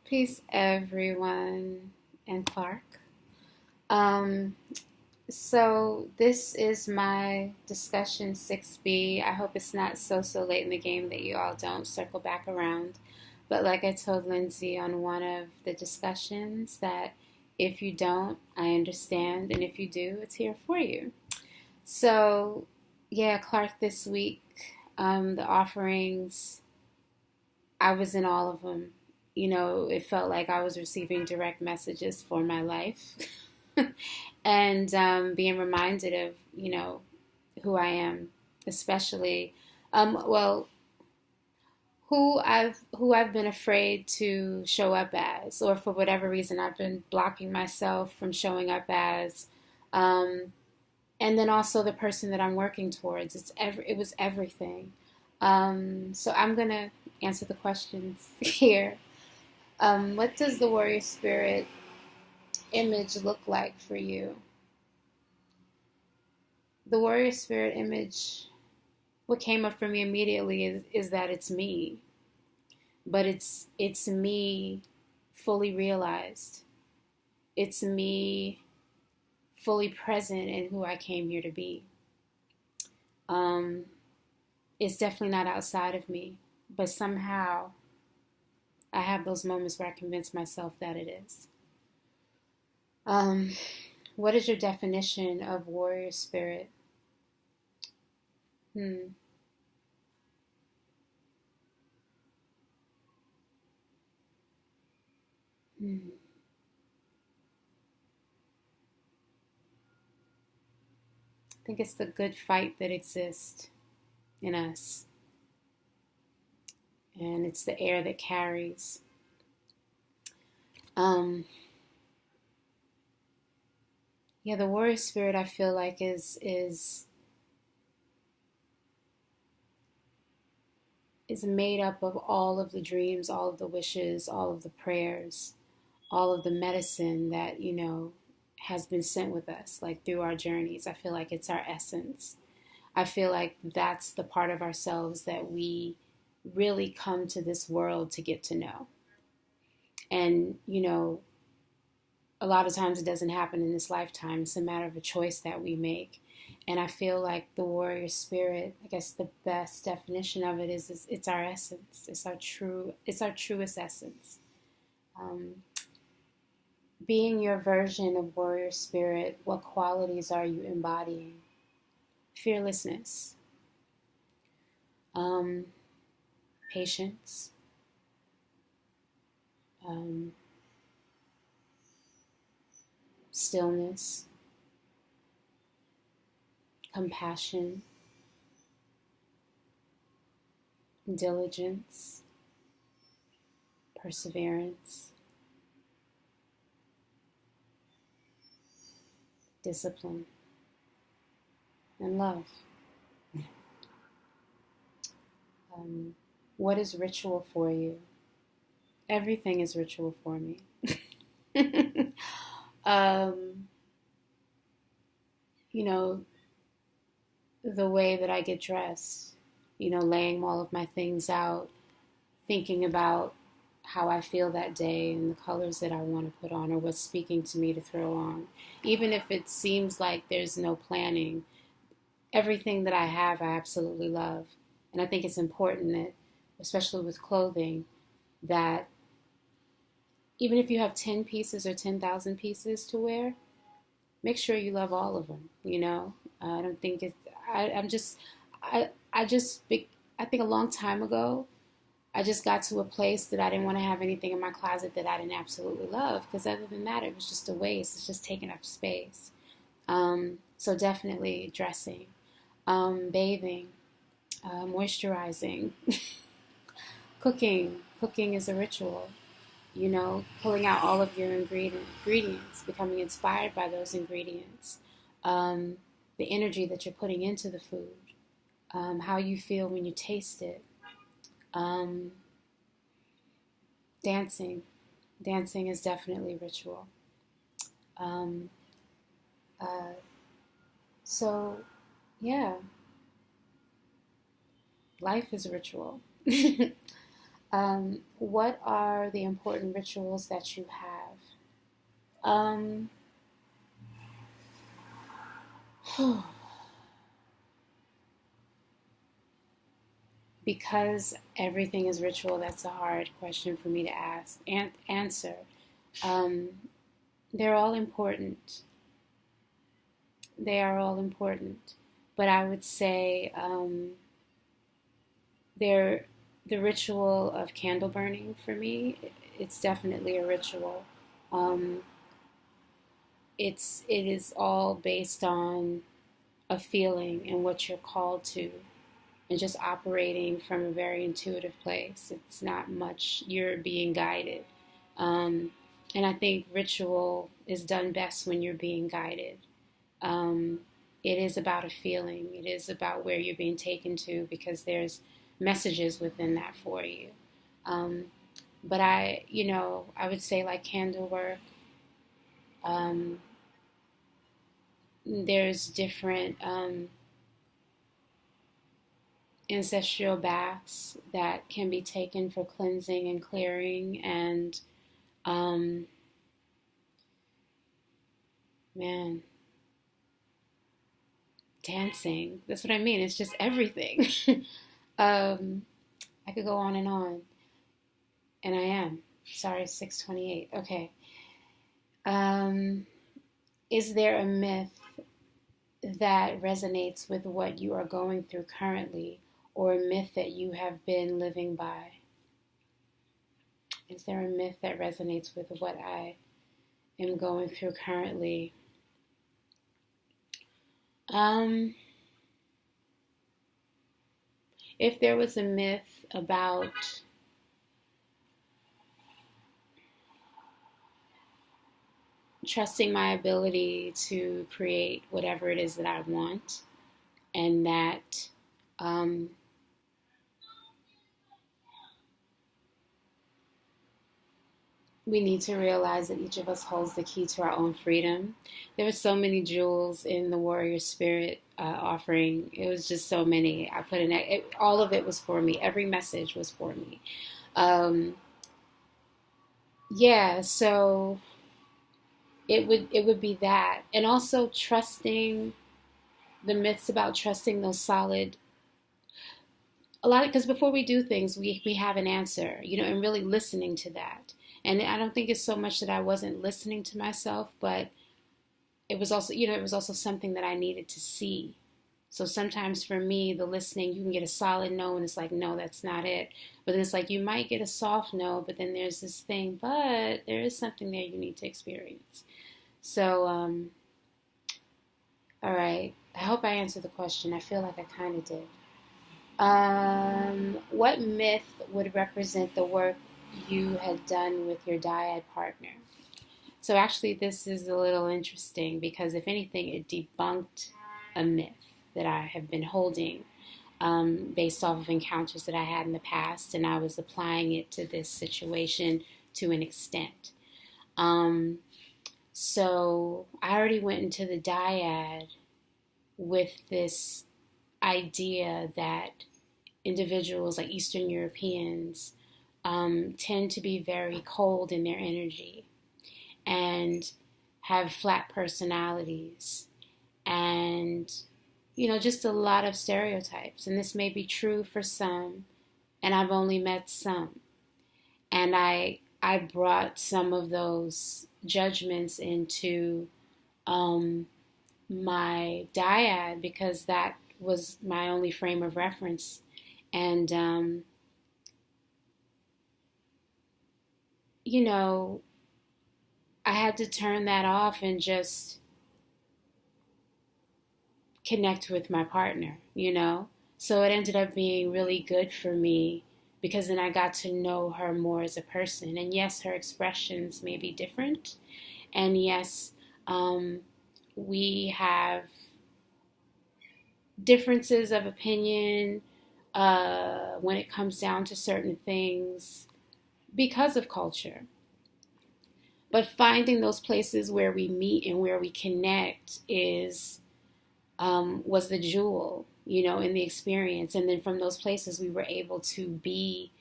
Peace, everyone, and Clark. Um, so this is my discussion 6B. I hope it's not so late in the game that you all don't circle back around. But like I told Lindsay on one of the discussions, that if you don't, I understand, and if you do, it's here for you. So, yeah, Clark, this week, the offerings, I was in all of them. It felt like I was receiving direct messages for my life and being reminded of, who I am, especially, well, who I've been afraid to show up as, or for whatever reason I've been blocking myself from showing up as, um, and then also the person that I'm working towards. It was everything. So I'm gonna answer the questions here. What does the warrior spirit image look like for you? The warrior spirit image, what came up for me immediately is that it's me, but it's me fully realized. It's me fully present in who I came here to be. Um, it's definitely not outside of me, but somehow I have those moments where I convince myself that it is. Um, what is your definition of warrior spirit? Hmm. Hmm. I think it's the good fight that exists in us, and it's the air that carries. Um, yeah, the warrior spirit I feel like is made up of all of the dreams, all of the wishes, all of the prayers, all of the medicine that has been sent with us, like through our journeys. I feel like it's our essence. I feel like that's the part of ourselves that we really come to this world to get to know. And, a lot of times it doesn't happen in this lifetime. It's a matter of a choice that we make. And I feel like the warrior spirit, I guess the best definition of it is it's our essence. It's our truest essence. Um, being your version of warrior spirit, what qualities are you embodying? Fearlessness, um, patience, um, stillness, compassion, diligence, perseverance, discipline, and love. What is ritual for you? Everything is ritual for me. um, you know, the way that I get dressed, laying all of my things out, thinking about how I feel that day and the colors that I want to put on or what's speaking to me to throw on. Even if it seems like there's no planning, everything that I have, I absolutely love. And I think it's important that, especially with clothing, that even if you have 10 pieces or 10,000 pieces to wear, make sure you love all of them. I don't think it's, I'm just, I just, I think a long time ago, I just got to a place that I didn't want to have anything in my closet that I didn't absolutely love, because other than that, it was just a waste. It's just taking up space. So definitely dressing, bathing, moisturizing, cooking. Cooking is a ritual. Pulling out all of your ingredients, becoming inspired by those ingredients, the energy that you're putting into the food, how you feel when you taste it. Um, dancing. Dancing is definitely ritual. Um, uh, so, yeah, life is a ritual. What are the important rituals that you have? Um, because everything is ritual, that's a hard question for me to ask and answer. Um, they're all important. They are all important. But I would say they're the ritual of candle burning for me. It's definitely a ritual. Um, it is all based on a feeling and what you're called to, and just operating from a very intuitive place. It's not much, you're being guided. Um, and I think ritual is done best when you're being guided. Um, it is about a feeling, it is about where you're being taken to because there's messages within that for you. Um, but I would say like candle work, um, there's different ancestral baths that can be taken for cleansing and clearing and um, man, dancing. That's what I mean. It's just everything. um, I could go on, and I am. Sorry, 6:28. Okay. Um, is there a myth that resonates with what you are going through currently, or a myth that you have been living by? Is there a myth that resonates with what I am going through currently? Um, if there was a myth about trusting my ability to create whatever it is that I want, and that um, we need to realize that each of us holds the key to our own freedom. There were so many jewels in the Warrior Spirit offering. It was just so many. I put in it, all of it was for me. Every message was for me. Um, yeah, so it would be that, and also trusting the myths about trusting those solid a lot because before we do things we have an answer, and really listening to that. And I don't think it's so much that I wasn't listening to myself, but it was also something that I needed to see. So sometimes for me, the listening, you can get a solid no, and it's like, no, that's not it. But then it's like you might get a soft no, but then there's this thing, but there is something there you need to experience. So all right, I hope I answered the question. I feel like I kind of did. What myth would represent the work you had done with your dyad partner? So actually, this is a little interesting because if anything, it debunked a myth that I have been holding based off of encounters that I had in the past, and I was applying it to this situation to an extent. Um, so I already went into the dyad with this idea that individuals like Eastern Europeans tend to be very cold in their energy and have flat personalities and, just a lot of stereotypes. And this may be true for some, and I've only met some. And I brought some of those judgments into um, my dyad because that was my only frame of reference. And, you know, I had to turn that off and just connect with my partner. So it ended up being really good for me because then I got to know her more as a person. And yes, her expressions may be different. And yes, um, we have differences of opinion when it comes down to certain things because of culture. But finding those places where we meet and where we connect was the jewel, in the experience. And then from those places, we were able to be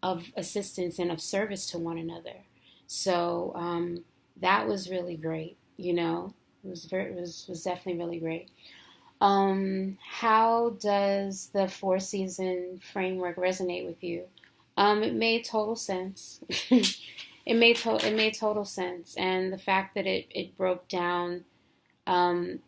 of assistance and of service to one another. So that was really great. It was definitely really great. How does the 4 season framework resonate with you? It made total sense. It made total sense, and the fact that it broke down um,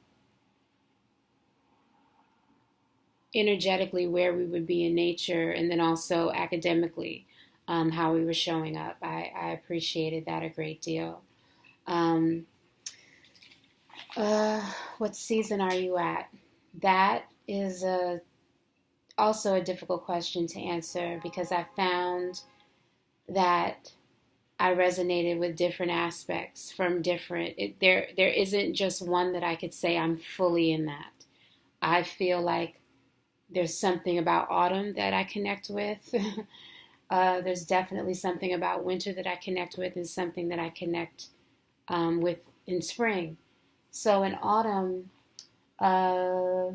energetically where we would be in nature, and then also academically how we were showing up. I appreciated that a great deal. Um, uh, what season are you at? That is also a difficult question to answer because I found that I resonated with different aspects from different. There isn't just one that I could say I'm fully in that. I feel like there's something about autumn that I connect with. There's definitely something about winter that I connect with, and something that I connect with in spring. So in autumn, uh,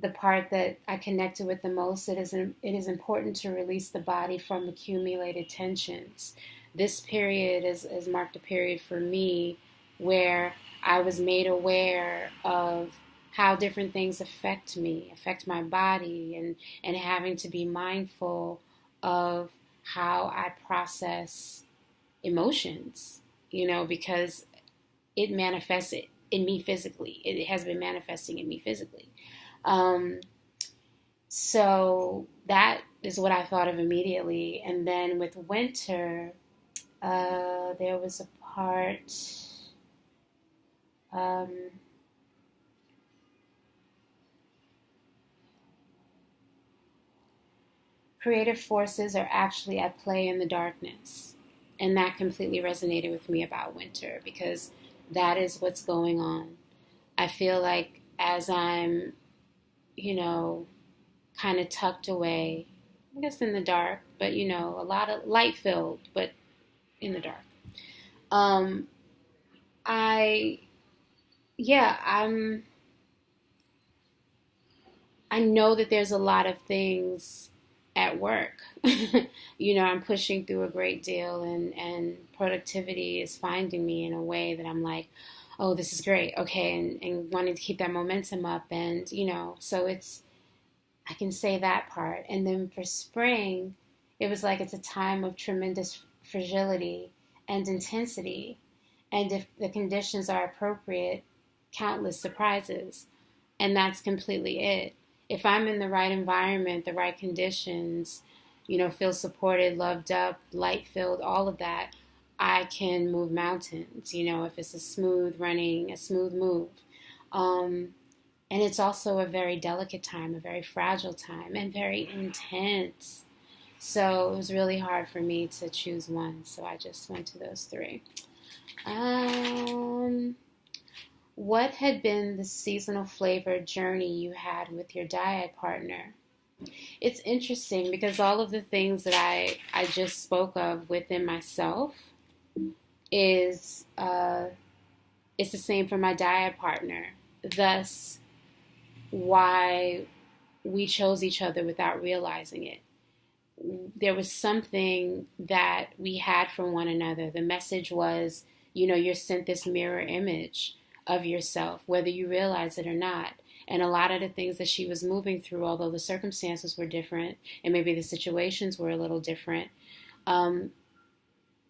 the part that I connected with the most, it is important to release the body from accumulated tensions. This period has marked a period for me where I was made aware of how different things affect me, affect my body, and having to be mindful of how I process emotions, because it manifests in me physically. It has been manifesting in me physically. Um, so that is what I thought of immediately. And then with winter, there was a part. Um, Creative forces are actually at play in the darkness. And that completely resonated with me about winter because that is what's going on. I feel like as I'm, you know, kind of tucked away, I guess in the dark, but a lot of light filled, but in the dark. Um, I, yeah, I know that there's a lot of things at work. I'm pushing through a great deal, and productivity is finding me in a way that I'm like, oh, this is great. Okay. And wanting to keep that momentum up. And, so I can say that part. And then for spring, it was like it's a time of tremendous fragility and intensity. And if the conditions are appropriate, countless surprises. And that's completely it. If I'm in the right environment, the right conditions, feel supported, loved up, light filled, all of that, I can move mountains, if it's a smooth move. Um, and it's also a very delicate time, a very fragile time, and very intense. So it was really hard for me to choose one. So I just went to those three. Um, what had been the seasonal flavor journey you had with your diet partner? It's interesting because all of the things that I just spoke of within myself is it's the same for my diet partner. Thus, why we chose each other without realizing it. There was something that we had from one another. The message was, you're sent this mirror image of yourself, whether you realize it or not. And a lot of the things that she was moving through, although the circumstances were different and maybe the situations were a little different, um,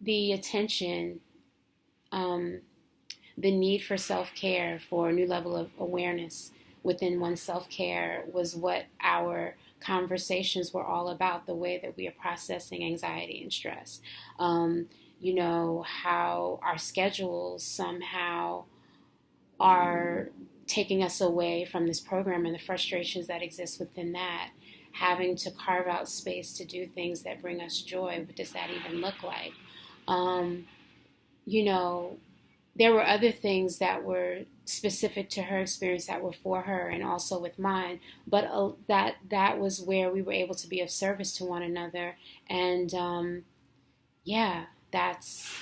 the attention, um, the need for self care, for a new level of awareness within one's self care was what our conversations were all about, the way that we are processing anxiety and stress. How our schedules somehow are taking us away from this program and the frustrations that exist within that. Having to carve out space to do things that bring us joy. What does that even look like? Um, you know, there were other things that were specific to her experience that were for her and also with mine, but that was where we were able to be of service to one another. And yeah, that's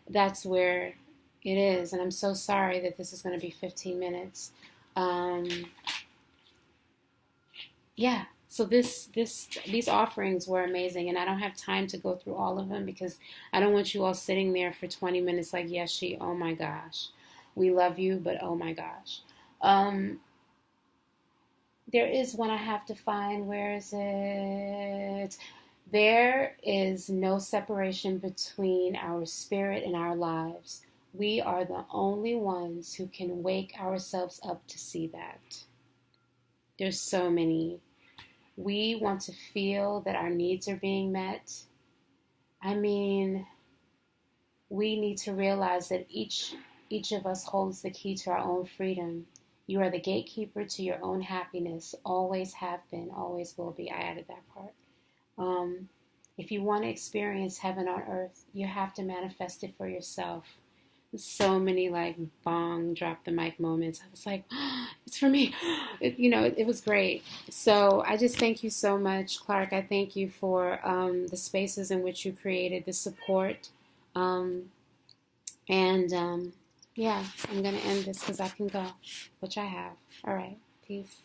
that's where it is. And I'm so sorry that this is going to be 15 minutes. Um, yeah, So these offerings were amazing, and I don't have time to go through all of them because I don't want you all sitting there for 20 minutes like, yes, she, oh my gosh, we love you, but oh my gosh. Um, there is one I have to find. Where is it? There is no separation between our spirit and our lives. We are the only ones who can wake ourselves up to see that. There's so many. We want to feel that our needs are being met. I mean, we need to realize that each of us holds the key to our own freedom. You are the gatekeeper to your own happiness. Always have been, always will be. I added that part. Um, if you want to experience heaven on earth, you have to manifest it for yourself. So many like bong drop the mic moments. I was like, oh, it's for me. It was great. So I just thank you so much, Clark. I thank you for the spaces in which you created, the support. Um, and yeah, I'm going to end this because I can go, which I have. All right. Peace.